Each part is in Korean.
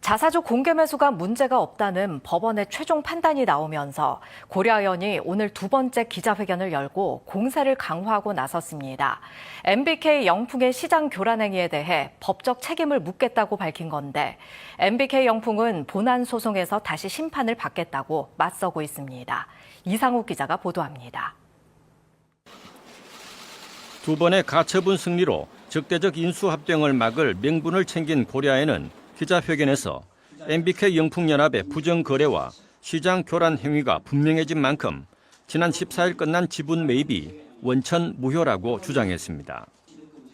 자사주 공개 매수가 문제가 없다는 법원의 최종 판단이 나오면서 고려아연이 오늘 두 번째 기자회견을 열고 공세를 강화하고 나섰습니다. MBK 영풍의 시장 교란 행위에 대해 법적 책임을 묻겠다고 밝힌 건데 MBK 영풍은 본안 소송에서 다시 심판을 받겠다고 맞서고 있습니다. 이상욱 기자가 보도합니다. 두 번의 가처분 승리로 적대적 인수합병을 막을 명분을 챙긴 고려아연은 기자회견에서 MBK 영풍연합의 부정거래와 시장 교란 행위가 분명해진 만큼 지난 14일 끝난 지분 매입이 원천 무효라고 주장했습니다.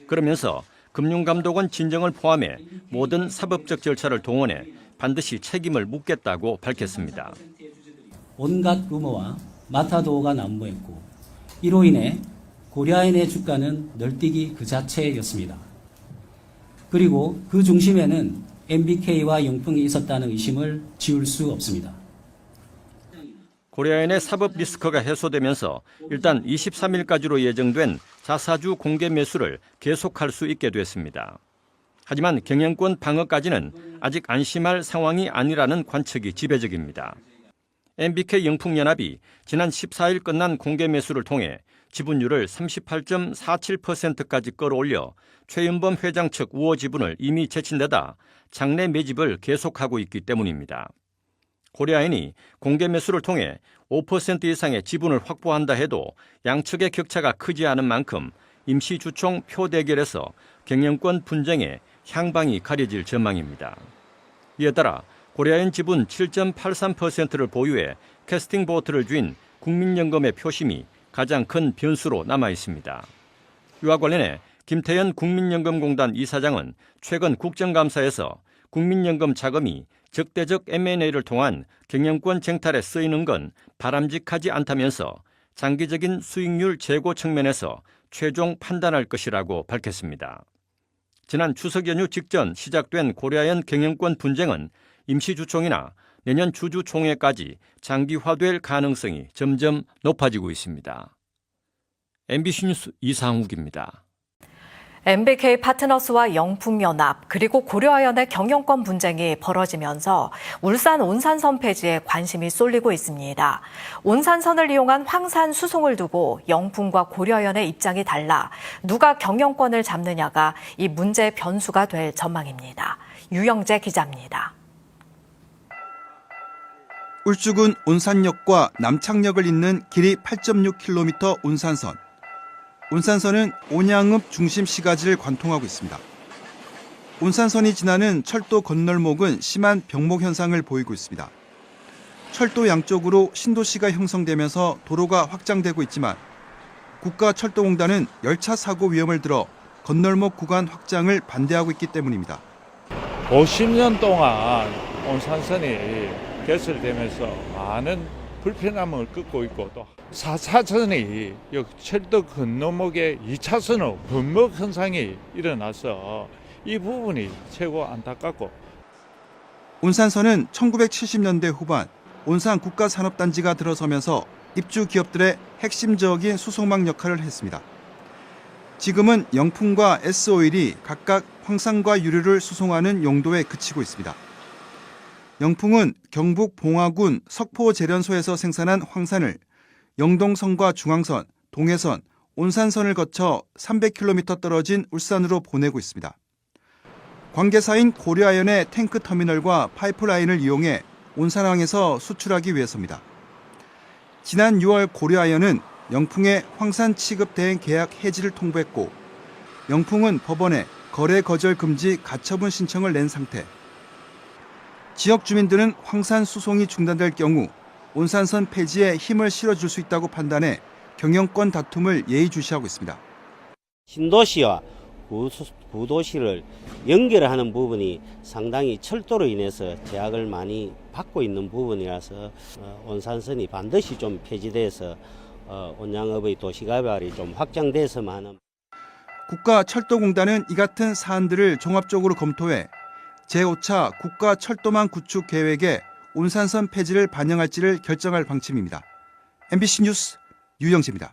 그러면서 금융감독원 진정을 포함해 모든 사법적 절차를 동원해 반드시 책임을 묻겠다고 밝혔습니다. 온갖 루머와 마타도어가 난무했고 이로 인해 고려아연의 주가는 널뛰기 그 자체였습니다. 그리고 그 중심에는 MBK와 영풍이 있었다는 의심을 지울 수 없습니다. 고려아연의 사법 리스크가 해소되면서 일단 23일까지로 예정된 자사주 공개 매수를 계속할 수 있게 됐습니다. 하지만 경영권 방어까지는 아직 안심할 상황이 아니라는 관측이 지배적입니다. MBK 영풍연합이 지난 14일 끝난 공개 매수를 통해 지분율을 38.47%까지 끌어올려 최윤범 회장 측 우호 지분을 이미 제친 데다 장내 매집을 계속하고 있기 때문입니다. 고려아연이 공개 매수를 통해 5% 이상의 지분을 확보한다 해도 양측의 격차가 크지 않은 만큼 임시주총 표 대결에서 경영권 분쟁에 향방이 가려질 전망입니다. 이에 따라 고려아연 지분 7.83%를 보유해 캐스팅 보트를 쥔 국민연금의 표심이 가장 큰 변수로 남아 있습니다. 이와 관련해 김태현 국민연금공단 이사장은 최근 국정감사에서 국민연금 자금이 적대적 M&A를 통한 경영권 쟁탈에 쓰이는 건 바람직하지 않다면서 장기적인 수익률 제고 측면에서 최종 판단할 것이라고 밝혔습니다. 지난 추석 연휴 직전 시작된 고려아연 경영권 분쟁은 임시주총이나 내년 주주총회까지 장기화될 가능성이 점점 높아지고 있습니다. MBC 뉴스 이상욱입니다. MBK 파트너스와 영풍연합 그리고 고려아연의 경영권 분쟁이 벌어지면서 울산 온산선 폐지에 관심이 쏠리고 있습니다. 온산선을 이용한 황산 수송을 두고 영풍과 고려아연의 입장이 달라 누가 경영권을 잡느냐가 이 문제의 변수가 될 전망입니다. 유영재 기자입니다. 울주군 온산역과 남창역을 잇는 길이 8.6km 온산선. 온산선은 온양읍 중심 시가지를 관통하고 있습니다. 온산선이 지나는 철도 건널목은 심한 병목 현상을 보이고 있습니다. 철도 양쪽으로 신도시가 형성되면서 도로가 확장되고 있지만 국가철도공단은 열차 사고 위험을 들어 건널목 구간 확장을 반대하고 있기 때문입니다. 50년 동안 온산선이 개설되면서 많은 불편함을 겪고 있고 또 4차선이 철도 건너목에 2차선으로 범벅 현상이 일어나서 이 부분이 최고 안타깝고 온산선은 1970년대 후반 온산 국가산업단지가 들어서면서 입주 기업들의 핵심적인 수송망 역할을 했습니다. 지금은 영풍과 S오일이 각각 황산과 유류를 수송하는 용도에 그치고 있습니다. 영풍은 경북 봉화군 석포제련소에서 생산한 황산을 영동선과 중앙선, 동해선, 온산선을 거쳐 300km 떨어진 울산으로 보내고 있습니다. 관계사인 고려아연의 탱크 터미널과 파이프라인을 이용해 온산항에서 수출하기 위해서입니다. 지난 6월 고려아연은 영풍의 황산 취급 대행 계약 해지를 통보했고 영풍은 법원에 거래 거절 금지 가처분 신청을 낸 상태. 지역 주민들은 황산 수송이 중단될 경우 온산선 폐지에 힘을 실어줄 수 있다고 판단해 경영권 다툼을 예의주시하고 있습니다. 신도시와 구도시를 연결하는 부분이 상당히 철도로 인해서 제약을 많이 받고 있는 부분이라서 온산선이 반드시 좀 폐지돼서 온양읍의 도시개발이 좀 확장돼서만 하는. 국가철도공단은 이 같은 사안들을 종합적으로 검토해 제5차 국가철도망 구축 계획에 온산선 폐지를 반영할지를 결정할 방침입니다. MBC 뉴스 유영재입니다.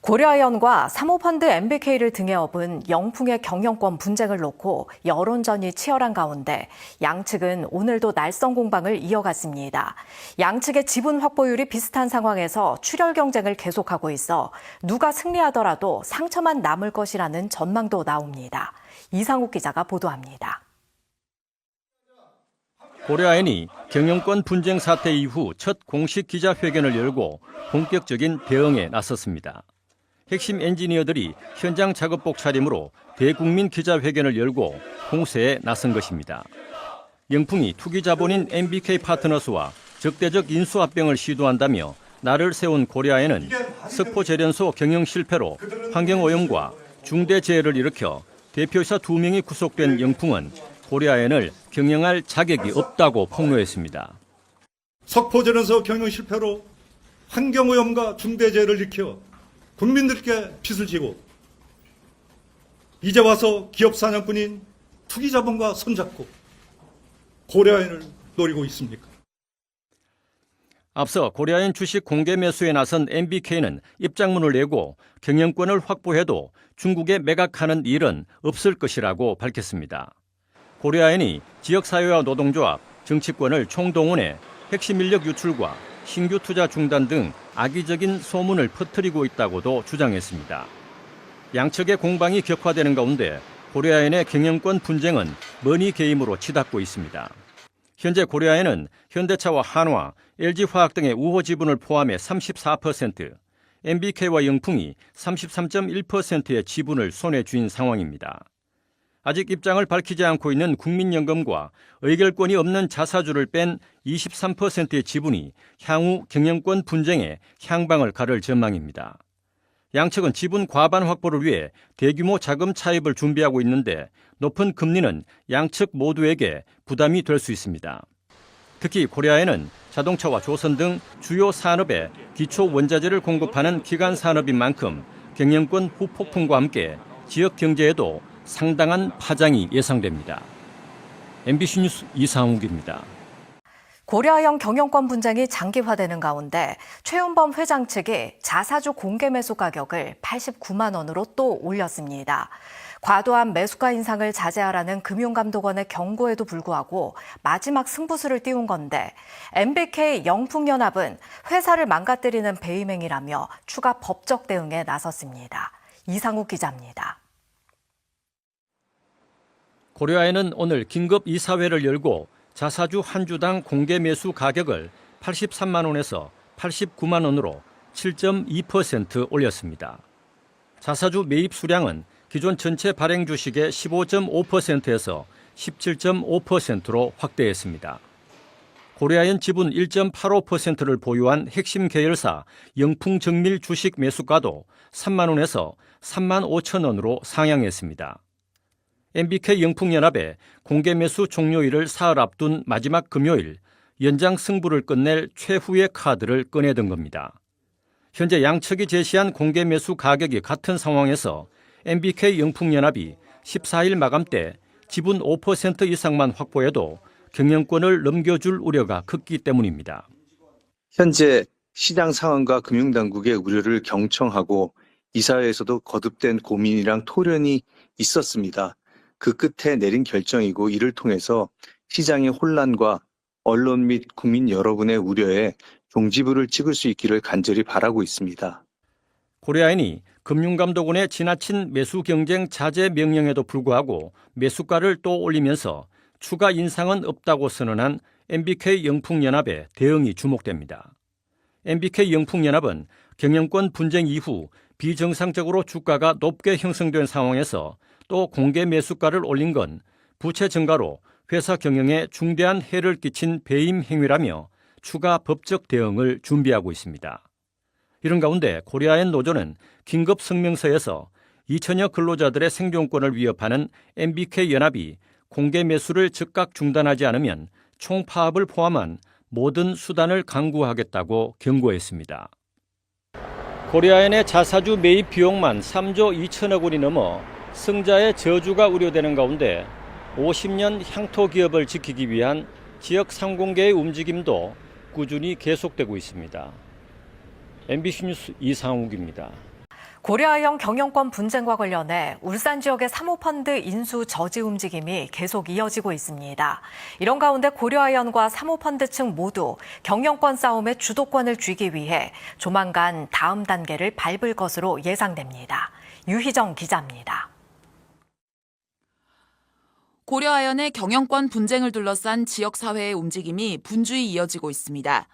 고려아연과 사모펀드 MBK를 등에 업은 영풍의 경영권 분쟁을 놓고 여론전이 치열한 가운데 양측은 오늘도 날선 공방을 이어갔습니다. 양측의 지분 확보율이 비슷한 상황에서 출혈 경쟁을 계속하고 있어 누가 승리하더라도 상처만 남을 것이라는 전망도 나옵니다. 이상욱 기자가 보도합니다. 고려아연이 경영권 분쟁 사태 이후 첫 공식 기자회견을 열고 본격적인 대응에 나섰습니다. 핵심 엔지니어들이 현장 작업복 차림으로 대국민 기자회견을 열고 공세에 나선 것입니다. 영풍이 투기자본인 MBK 파트너스와 적대적 인수합병을 시도한다며 날을 세운 고려아연은 석포제련소 경영 실패로 환경오염과 중대재해를 일으켜 대표이사 2명이 구속된 영풍은 고려아연을 경영할 자격이 없다고 폭로했습니다. 석포제련소 경영 실패로 환경오염과 중대재해를 일으켜 국민들께 빚을 지고 이제 와서 기업 사냥꾼인 투기자본과 손잡고 고려아연을 노리고 있습니까? 앞서 고려아연 주식 공개 매수에 나선 MBK는 입장문을 내고 경영권을 확보해도 중국에 매각하는 일은 없을 것이라고 밝혔습니다. 고려아연이 지역사회와 노동조합, 정치권을 총동원해 핵심 인력 유출과 신규 투자 중단 등 악의적인 소문을 퍼뜨리고 있다고도 주장했습니다. 양측의 공방이 격화되는 가운데 고려아연의 경영권 분쟁은 머니 게임으로 치닫고 있습니다. 현재 고려아연은 현대차와 한화, LG화학 등의 우호 지분을 포함해 34%, MBK와 영풍이 33.1%의 지분을 손에 쥔 상황입니다. 아직 입장을 밝히지 않고 있는 국민연금과 의결권이 없는 자사주를 뺀 23%의 지분이 향후 경영권 분쟁에 향방을 가를 전망입니다. 양측은 지분 과반 확보를 위해 대규모 자금 차입을 준비하고 있는데 높은 금리는 양측 모두에게 부담이 될 수 있습니다. 특히 고려아연은 자동차와 조선 등 주요 산업에 기초 원자재를 공급하는 기간 산업인 만큼 경영권 후폭풍과 함께 지역 경제에도 상당한 파장이 예상됩니다. MBC 뉴스 이상욱입니다. 고려아연 경영권 분쟁이 장기화되는 가운데 최윤범 회장 측이 자사주 공개 매수 가격을 89만 원으로 또 올렸습니다. 과도한 매수가 인상을 자제하라는 금융감독원의 경고에도 불구하고 마지막 승부수를 띄운 건데 MBK 영풍연합은 회사를 망가뜨리는 배임행위라며 추가 법적 대응에 나섰습니다. 이상욱 기자입니다. 고려아연은 오늘 긴급 이사회를 열고 자사주 한 주당 공개 매수 가격을 83만 원에서 89만 원으로 7.2% 올렸습니다. 자사주 매입 수량은 기존 전체 발행 주식의 15.5%에서 17.5%로 확대했습니다. 고려아연 지분 1.85%를 보유한 핵심 계열사 영풍정밀 주식 매수가도 3만 원에서 3만 5천 원으로 상향했습니다. MBK 영풍연합의 공개 매수 종료일을 사흘 앞둔 마지막 금요일 연장 승부를 끝낼 최후의 카드를 꺼내든 겁니다. 현재 양측이 제시한 공개 매수 가격이 같은 상황에서 MBK 영풍연합이 14일 마감 때 지분 5% 이상만 확보해도 경영권을 넘겨줄 우려가 크기 때문입니다. 현재 시장 상황과 금융당국의 우려를 경청하고 이사회에서도 거듭된 고민이랑 토론이 있었습니다. 그 끝에 내린 결정이고 이를 통해서 시장의 혼란과 언론 및 국민 여러분의 우려에 종지부를 찍을 수 있기를 간절히 바라고 있습니다. 고려아연이 금융감독원의 지나친 매수 경쟁 자제 명령에도 불구하고 매수가를 또 올리면서 추가 인상은 없다고 선언한 MBK 영풍연합의 대응이 주목됩니다. MBK 영풍연합은 경영권 분쟁 이후 비정상적으로 주가가 높게 형성된 상황에서 또 공개 매수가를 올린 건 부채 증가로 회사 경영에 중대한 해를 끼친 배임 행위라며 추가 법적 대응을 준비하고 있습니다. 이런 가운데 고려아연 노조는 긴급 성명서에서 2천여 근로자들의 생존권을 위협하는 MBK 연합이 공개 매수를 즉각 중단하지 않으면 총파업을 포함한 모든 수단을 강구하겠다고 경고했습니다. 고려아연의 자사주 매입 비용만 3조 2천억 원이 넘어 승자의 저주가 우려되는 가운데 50년 향토 기업을 지키기 위한 지역 상공계의 움직임도 꾸준히 계속되고 있습니다. MBC 뉴스 이상욱입니다. 고려아연 경영권 분쟁과 관련해 울산 지역의 사모펀드 인수 저지 움직임이 계속 이어지고 있습니다. 이런 가운데 고려아연과 사모펀드 측 모두 경영권 싸움의 주도권을 쥐기 위해 조만간 다음 단계를 밟을 것으로 예상됩니다. 유희정 기자입니다. 고려아연의 경영권 분쟁을 둘러싼 지역사회의 움직임이 분주히 이어지고 있습니다.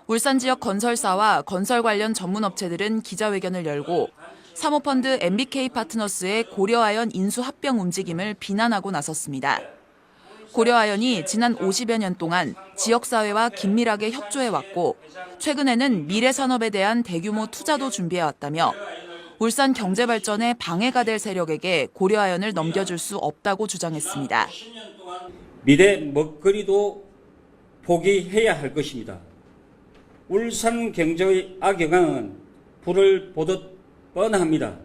울산 지역 건설사와 건설 관련 전문업체들은 기자회견을 열고 사모펀드 MBK 파트너스의 고려아연 인수 합병 움직임을 비난하고 나섰습니다. 고려아연이 지난 50여 년 동안 지역사회와 긴밀하게 협조해왔고 최근에는 미래산업에 대한 대규모 투자도 준비해왔다며 울산 경제발전에 방해가 될 세력에게 고려아연을 넘겨줄 수 없다고 주장했습니다. 미래 먹거리도 포기해야 할 것입니다. 울산 경제의 악영향은 불을 보듯 뻔합니다.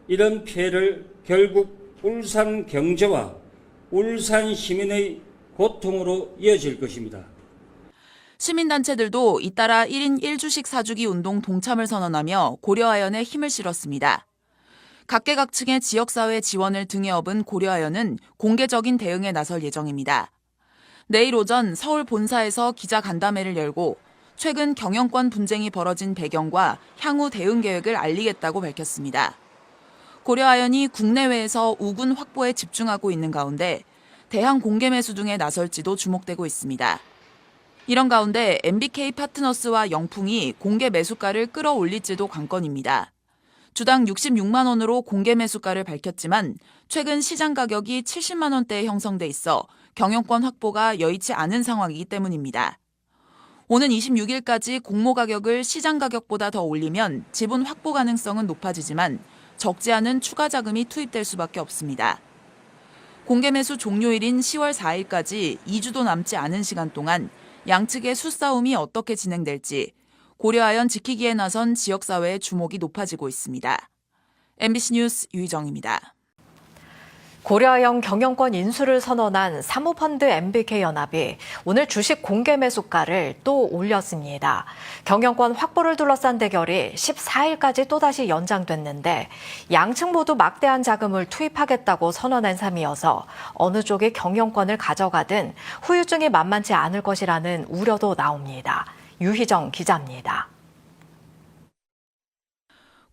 이런 피해를 결국 울산 경제와 울산 시민의 고통으로 이어질 것입니다. 시민단체들도 잇따라 1인 1주식 사주기 운동 동참을 선언하며 고려아연에 힘을 실었습니다. 각계각층의 지역사회 지원을 등에 업은 고려아연은 공개적인 대응에 나설 예정입니다. 내일 오전 서울 본사에서 기자간담회를 열고 최근 경영권 분쟁이 벌어진 배경과 향후 대응 계획을 알리겠다고 밝혔습니다. 고려아연이 국내외에서 우군 확보에 집중하고 있는 가운데 대항 공개 매수 등에 나설지도 주목되고 있습니다. 이런 가운데 MBK 파트너스와 영풍이 공개 매수가를 끌어올릴지도 관건입니다. 주당 66만 원으로 공개 매수가를 밝혔지만 최근 시장 가격이 70만 원대에 형성돼 있어 경영권 확보가 여의치 않은 상황이기 때문입니다. 오는 26일까지 공모 가격을 시장 가격보다 더 올리면 지분 확보 가능성은 높아지지만 적지 않은 추가 자금이 투입될 수밖에 없습니다. 공개 매수 종료일인 10월 4일까지 2주도 남지 않은 시간 동안 양측의 수싸움이 어떻게 진행될지 고려아연 지키기에 나선 지역사회의 주목이 높아지고 있습니다. MBC 뉴스 유희정입니다. 고려아연 경영권 인수를 선언한 사모펀드 MBK연합이 오늘 주식 공개 매수가를 또 올렸습니다. 경영권 확보를 둘러싼 대결이 14일까지 또다시 연장됐는데 양측 모두 막대한 자금을 투입하겠다고 선언한 셈이어서 어느 쪽이 경영권을 가져가든 후유증이 만만치 않을 것이라는 우려도 나옵니다. 유희정 기자입니다.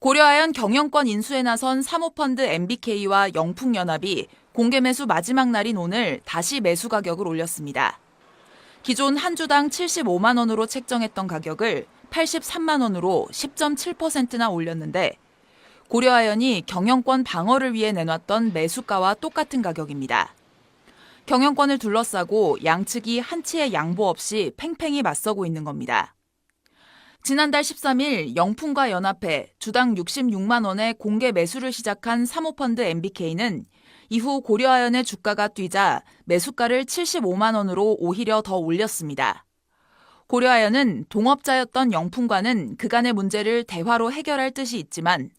고려아연 경영권 인수에 나선 사모펀드 MBK와 영풍연합이 공개 매수 마지막 날인 오늘 다시 매수 가격을 올렸습니다. 기존 한 주당 75만 원으로 책정했던 가격을 83만 원으로 10.7%나 올렸는데 고려아연이 경영권 방어를 위해 내놨던 매수가와 똑같은 가격입니다. 경영권을 둘러싸고 양측이 한치의 양보 없이 팽팽히 맞서고 있는 겁니다. 지난달 13일 영풍과 연합해 주당 66만 원의 공개 매수를 시작한 사모펀드 MBK는 이후 고려아연의 주가가 뛰자 매수가를 75만 원으로 오히려 더 올렸습니다. 고려아연은 동업자였던 영풍과는 그간의 문제를 대화로 해결할 뜻이 있지만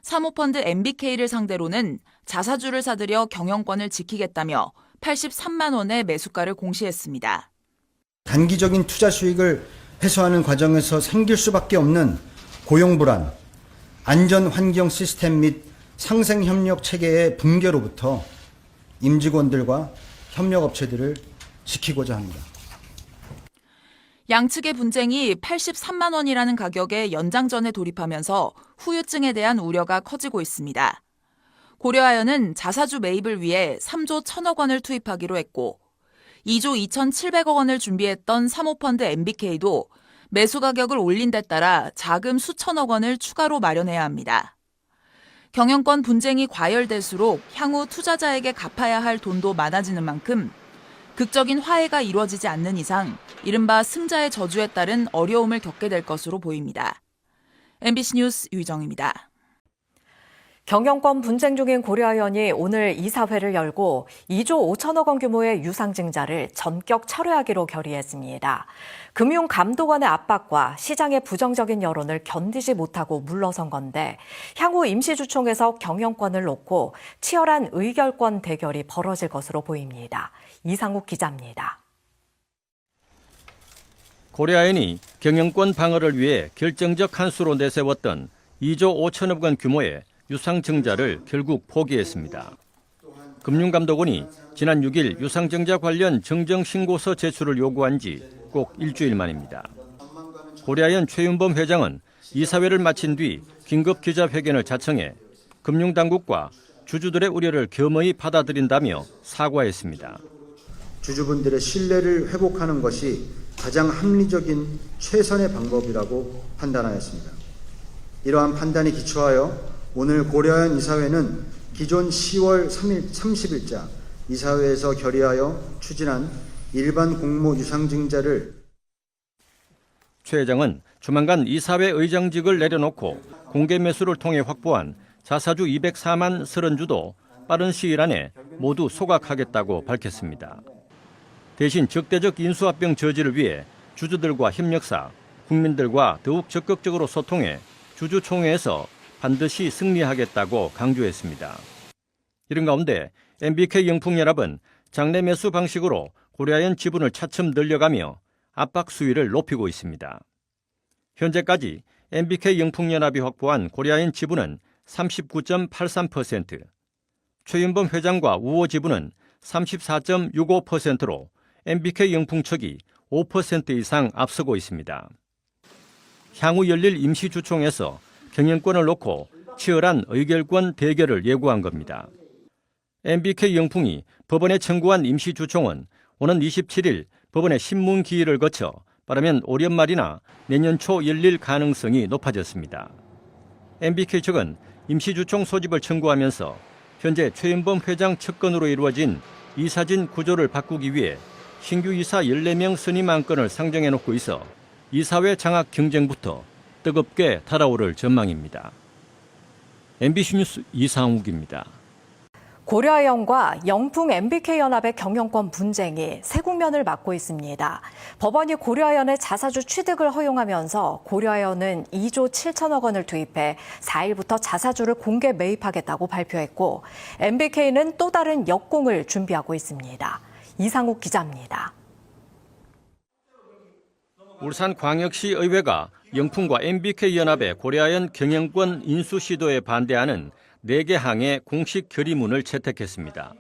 사모펀드 MBK를 상대로는 자사주를 사들여 경영권을 지키겠다며 83만 원의 매수가를 공시했습니다. 단기적인 투자 수익을 해소하는 과정에서 생길 수밖에 없는 고용불안, 안전환경 시스템 및 상생협력 체계의 붕괴로부터 임직원들과 협력업체들을 지키고자 합니다. 양측의 분쟁이 83만 원이라는 가격의 연장전에 돌입하면서 후유증에 대한 우려가 커지고 있습니다. 고려아연은 자사주 매입을 위해 3조 1천억 원을 투입하기로 했고 2조 2,700억 원을 준비했던 사모펀드 MBK도 매수 가격을 올린 데 따라 자금 수천억 원을 추가로 마련해야 합니다. 경영권 분쟁이 과열될수록 향후 투자자에게 갚아야 할 돈도 많아지는 만큼 극적인 화해가 이루어지지 않는 이상 이른바 승자의 저주에 따른 어려움을 겪게 될 것으로 보입니다. MBC 뉴스 유희정입니다. 경영권 분쟁 중인 고려아연이 오늘 이사회를 열고 2조 5천억 원 규모의 유상증자를 전격 철회하기로 결의했습니다. 금융감독원의 압박과 시장의 부정적인 여론을 견디지 못하고 물러선 건데 향후 임시주총에서 경영권을 놓고 치열한 의결권 대결이 벌어질 것으로 보입니다. 이상욱 기자입니다. 고려아연이 경영권 방어를 위해 결정적 한 수로 내세웠던 2조 5천억 원 규모의 유상증자를 결국 포기했습니다. 금융감독원이 지난 6일 유상증자 관련 정정신고서 제출을 요구한 지 꼭 일주일 만입니다. 고려아연 최윤범 회장은 이사회를 마친 뒤 긴급 기자회견을 자청해 금융당국과 주주들의 우려를 겸허히 받아들인다며 사과했습니다. 주주분들의 신뢰를 회복하는 것이 가장 합리적인 최선의 방법이라고 판단하였습니다. 이러한 판단에 기초하여 오늘 고려아연 이사회는 기존 10월 30일자 이사회에서 결의하여 추진한 일반 공모 유상증자를 최 회장은 조만간 이사회 의장직을 내려놓고 공개 매수를 통해 확보한 자사주 204만 30주도 빠른 시일 안에 모두 소각하겠다고 밝혔습니다. 대신 적대적 인수합병 저지를 위해 주주들과 협력사, 국민들과 더욱 적극적으로 소통해 주주총회에서 반드시 승리하겠다고 강조했습니다. 이런 가운데 MBK 영풍연합은 장내 매수 방식으로 고려아연 지분을 차츰 늘려가며 압박 수위를 높이고 있습니다. 현재까지 MBK 영풍연합이 확보한 고려아연 지분은 39.83%, 최윤범 회장과 우호 지분은 34.65%로 MBK 영풍 측이 5% 이상 앞서고 있습니다. 향후 열릴 임시주총에서 경영권을 놓고 치열한 의결권 대결을 예고한 겁니다. MBK 영풍이 법원에 청구한 임시주총은 오는 27일 법원의 신문 기일을 거쳐 빠르면 올 연말이나 내년 초 열릴 가능성이 높아졌습니다. MBK 측은 임시주총 소집을 청구하면서 현재 최윤범 회장 측근으로 이루어진 이사진 구조를 바꾸기 위해 신규 이사 14명 선임 안건을 상정해놓고 있어 이사회 장악 경쟁부터 뜨겁게 달아오를 전망입니다. MBC 뉴스 이상욱입니다. 고려아연과 영풍 MBK연합의 경영권 분쟁이 새 국면을 맞고 있습니다. 법원이 고려아연의 자사주 취득을 허용하면서 고려아연은 2조 7천억 원을 투입해 4일부터 자사주를 공개 매입하겠다고 발표했고 MBK는 또 다른 역공을 준비하고 있습니다. 이상욱 기자입니다. 울산광역시 의회가 영풍과 MBK연합의 고려아연 경영권 인수 시도에 반대하는 4개 항의 공식 결의문을 채택했습니다.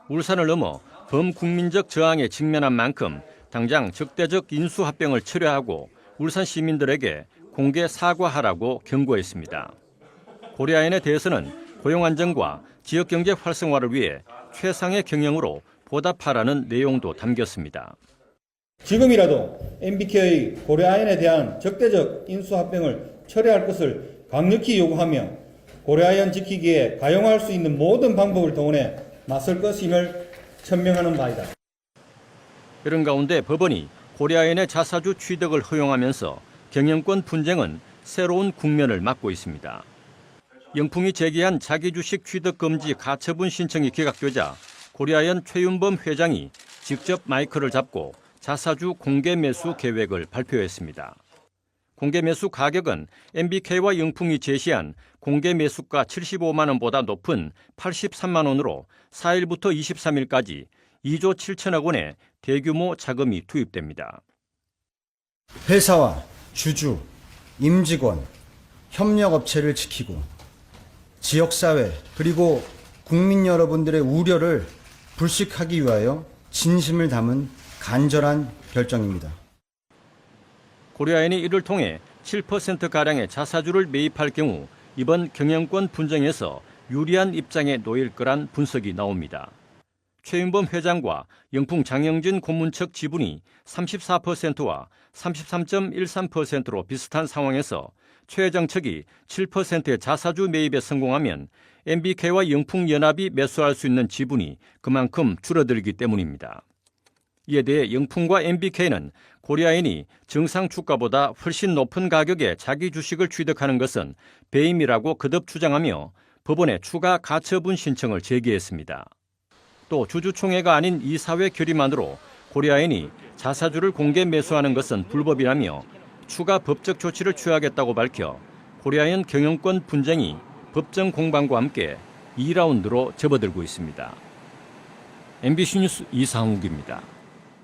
울산을 넘어 범국민적 저항에 직면한 만큼 당장 적대적 인수합병을 철회하고 울산 시민들에게 공개 사과하라고 경고했습니다. 고려아연에 대해서는 고용 안정과 지역경제 활성화를 위해 최상의 경영으로 보답하라는 내용도 담겼습니다. 지금이라도 MBK 고려아연에 대한 적대적 인수합병을 철회할 것을 강력히 요구하며 고려아연 지키기에 가용할 수 있는 모든 방법을 동원해 나설 것임을 천명하는 바이다. 이런 가운데 법원이 고려아연의 자사주 취득을 허용하면서 경영권 분쟁은 새로운 국면을 맞고 있습니다. 영풍이 제기한 자기주식 취득 금지 가처분 신청이 기각되자 고려아연 최윤범 회장이 직접 마이크를 잡고 자사주 공개 매수 계획을 발표했습니다. 공개 매수 가격은 MBK와 영풍이 제시한 공개 매수가 75만 원보다 높은 83만 원으로 4일부터 23일까지 2조 7천억 원의 대규모 자금이 투입됩니다. 회사와 주주, 임직원, 협력업체를 지키고 지역사회 그리고 국민 여러분들의 우려를 불식하기 위하여 진심을 담은 간절한 결정입니다. 고려아연이 이를 통해 7%가량의 자사주를 매입할 경우 이번 경영권 분쟁에서 유리한 입장에 놓일 거란 분석이 나옵니다. 최윤범 회장과 영풍 장영진 고문측 지분이 34%와 33.13%로 비슷한 상황에서 최 회장 측이 7%의 자사주 매입에 성공하면 MBK와 영풍연합이 매수할 수 있는 지분이 그만큼 줄어들기 때문입니다. 이에 대해 영풍과 MBK는 고려아연이 정상 주가보다 훨씬 높은 가격에 자기 주식을 취득하는 것은 배임이라고 거듭 주장하며 법원에 추가 가처분 신청을 제기했습니다. 또 주주총회가 아닌 이사회 결의만으로 고려아연이 자사주를 공개 매수하는 것은 불법이라며 추가 법적 조치를 취하겠다고 밝혀 고려아연 경영권 분쟁이 법정 공방과 함께 2라운드로 접어들고 있습니다. MBC 뉴스 이상욱입니다.